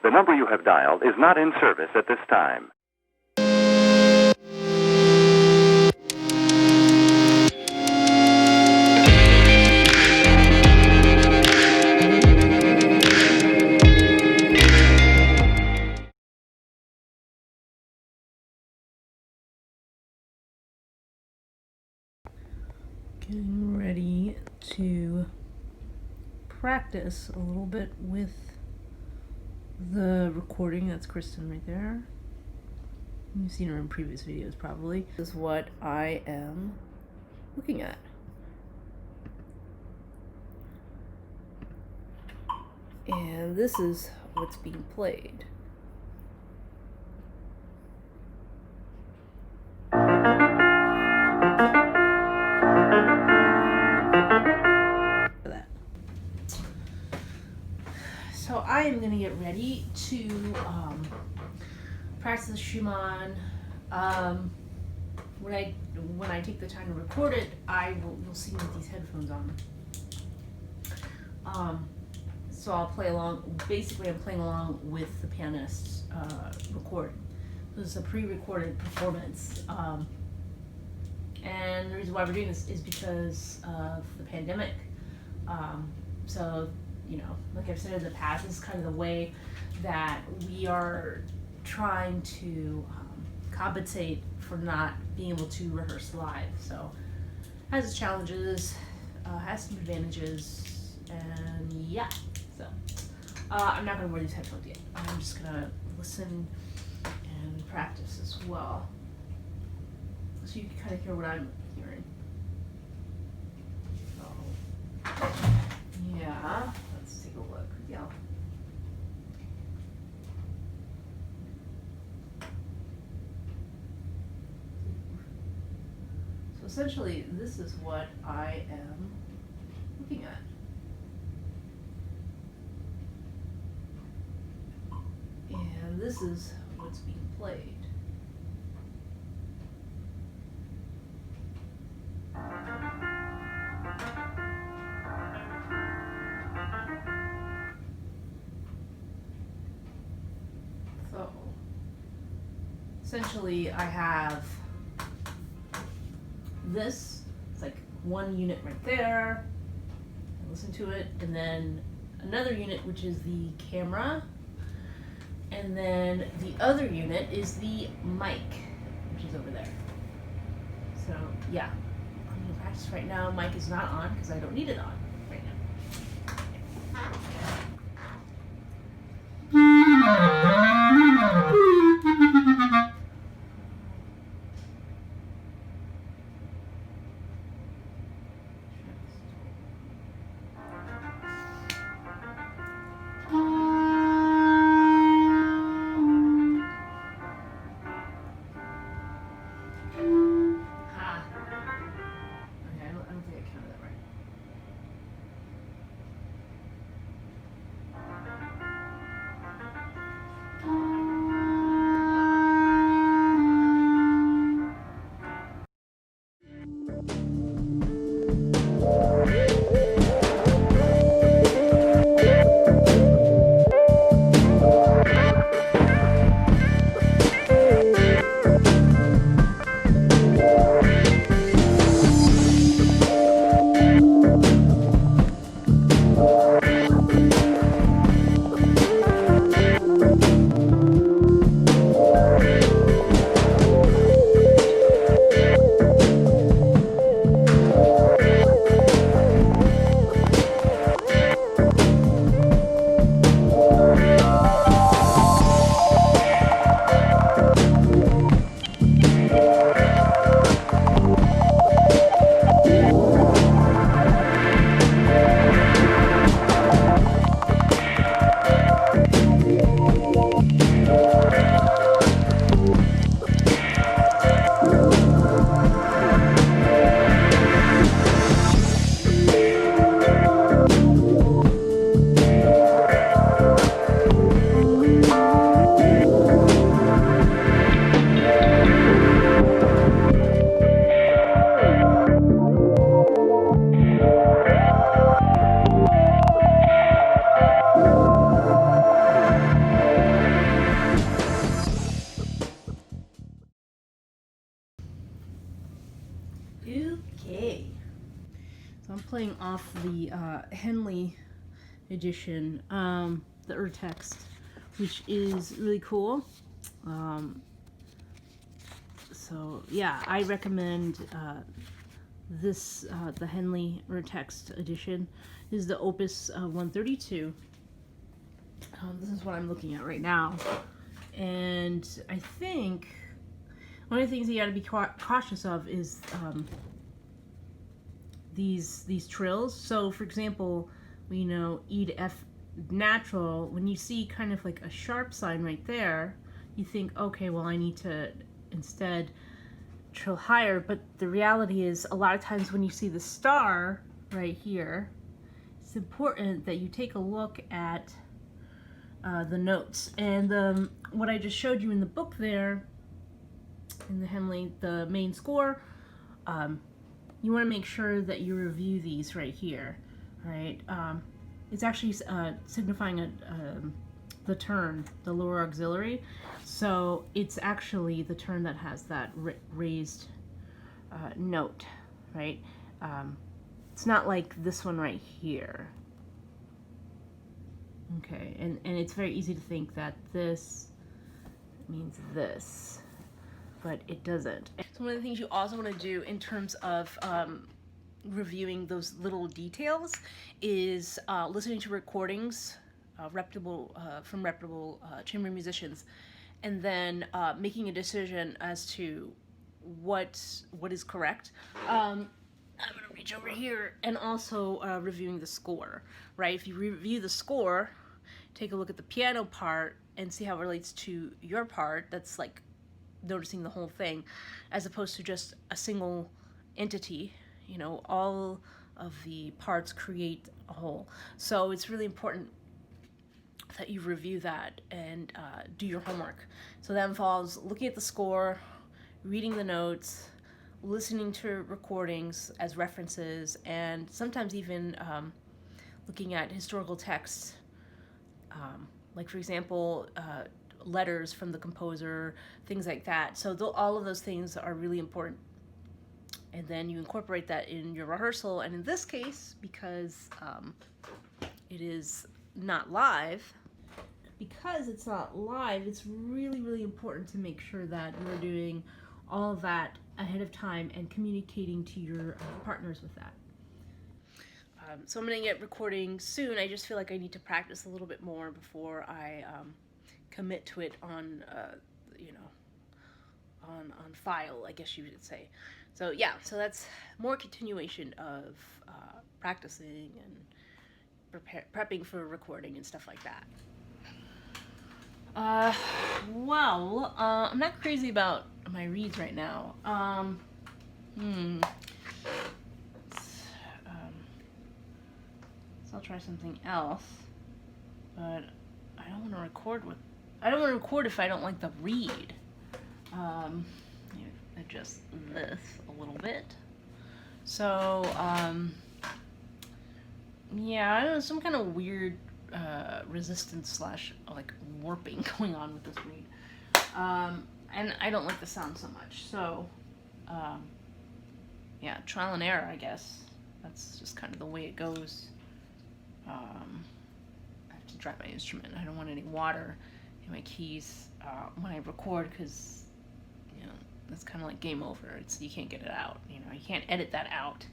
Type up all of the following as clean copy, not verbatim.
The number you have dialed is not in service at this time. Getting ready to practice a little bit with the recording. That's Kristen right there. You've seen her in previous videos probably. This is what I am looking at. And this is what's being played. So I am going to get ready to practice the Schumann. When I take the time to record it, you'll see me with these headphones on. So I'll play along. Basically, I'm playing along with the pianist's recording. This is a pre-recorded performance. And the reason why we're doing this is because of the pandemic. So, you know, like I've said in the past, this is kind of the way that we are trying to compensate for not being able to rehearse live. So, has its challenges, has some advantages, and yeah. So, I'm not going to wear these headphones yet. I'm just going to listen and practice as well, so you can kind of hear what I'm hearing. So, yeah, let's take a look. Yeah. So essentially, this is what I am looking at. And this is what's being played. So, essentially I have this, it's like one unit right there, I listen to it, and then another unit which is the camera, and then the other unit is the mic, which is over there. So yeah, I'm gonna practice right now. Mic is not on because I don't need it on right now. I don't think I counted that right. Okay. So I'm playing off the Henle Edition, the Urtext, which is really cool. So yeah, I recommend this, the Henle Urtext Edition. This is the Opus 132. This is what I'm looking at right now. And I think one of the things you got to be cautious of is these trills. So for example, we know E to F natural, when you see kind of like a sharp sign right there, you think, okay, well I need to instead trill higher, but the reality is a lot of times when you see the star right here, it's important that you take a look at the notes. And what I just showed you in the book there, in the Henle, the main score, you want to make sure that you review these right here, right? It's actually signifying the turn, the lower auxiliary. So it's actually the turn that has that raised note, right? It's not like this one right here. Okay, and it's very easy to think that this means this, but it doesn't. So one of the things you also want to do in terms of reviewing those little details is listening to recordings from reputable chamber musicians, and then making a decision as to what is correct. I'm gonna reach over here, and also reviewing the score, right? If you review the score, take a look at the piano part and see how it relates to your part. That's like noticing the whole thing, as opposed to just a single entity. You know, all of the parts create a whole. So it's really important that you review that and do your homework. So that involves looking at the score, reading the notes, listening to recordings as references, and sometimes even looking at historical texts, like for example, letters from the composer, things like that. So all of those things are really important. And then you incorporate that in your rehearsal. And in this case, because it is not live, it's really, really important to make sure that you're doing all of that ahead of time and communicating to your partners with that. So I'm going to get recording soon. I just feel like I need to practice a little bit more before I commit to it on, on file, I guess you would say. So yeah, so that's more continuation of practicing and prepping for recording and stuff like that. I'm not crazy about my reeds right now. So I'll try something else, but I don't want to record if I don't like the reed. Adjust this a little bit. So, yeah, I don't know, some kind of weird resistance / like warping going on with this reed. And I don't like the sound so much. So, yeah, trial and error, I guess. That's just kind of the way it goes. I have to dry my instrument. I don't want any water in my keys when I record, because it's kind of like game over. You can't get it out. You can't edit that out.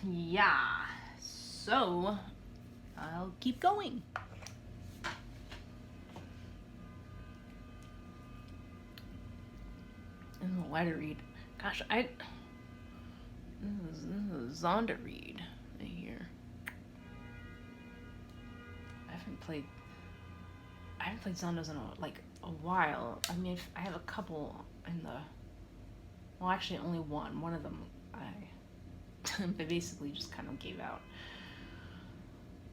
Yeah. So I'll keep going. And the wider reed. Gosh, this is Zonda reed right here. I haven't played Zondas in a while. I mean, I have a couple in the, well, actually only one. One of them I basically just kind of gave out.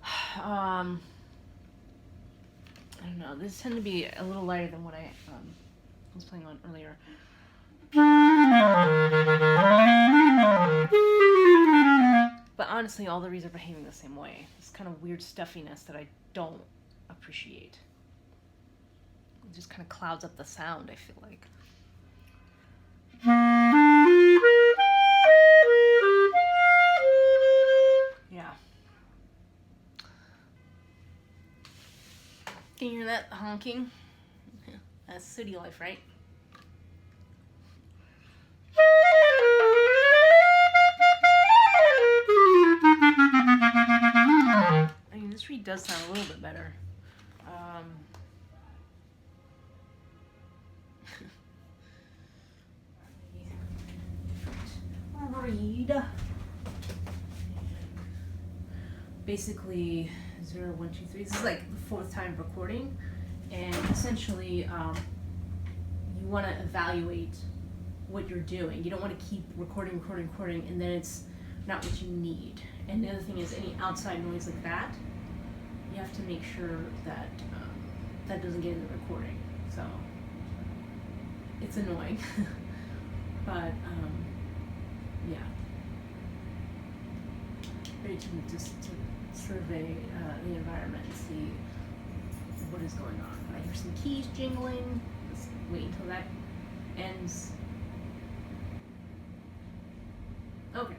I don't know. This tended to be a little lighter than what I was playing on earlier. But honestly, all the reeds are behaving the same way. This kind of weird stuffiness that I don't appreciate. It just kind of clouds up the sound, I feel like. Can you hear that honking? That's city life, right? I mean, this reed does sound a little bit better. Read. Basically, 0, 1, 2, 3. This is like the 4th time recording, and essentially, you want to evaluate what you're doing. You don't want to keep recording, and then it's not what you need. And the other thing is, any outside noise like that, you have to make sure that that doesn't get in the recording. So it's annoying, but yeah. Ready to survey the environment and see what is going on. I hear some keys jingling. Let's wait until that ends. Okay.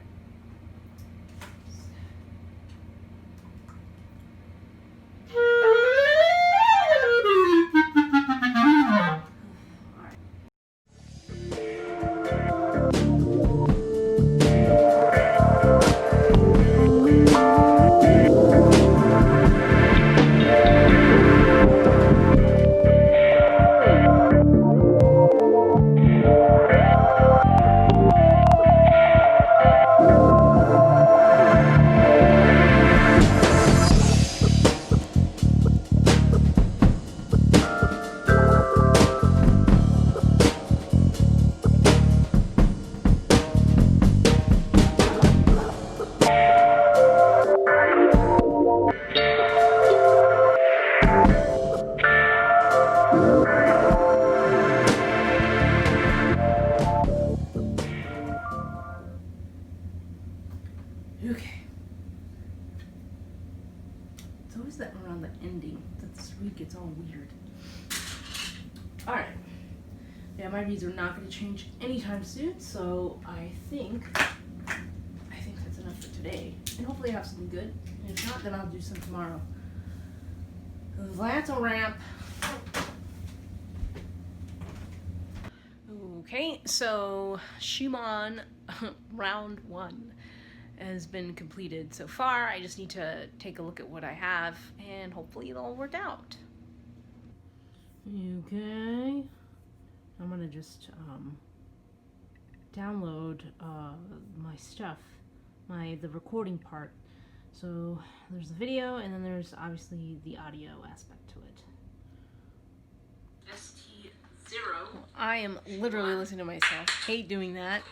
Okay. It's always that around the ending that this reed gets all weird. Alright. Yeah, my reeds are not going to change anytime soon, so I think that's enough for today. And hopefully I have something good. And if not, then I'll do some tomorrow. That's a wrap. Okay, so Schumann round 1 has been completed so far. I just need to take a look at what I have and hopefully it'll all work out. Okay, I'm gonna just download my stuff, the recording part. So there's the video and then there's obviously the audio aspect to it. ST0. I am literally listening to myself. Hate doing that.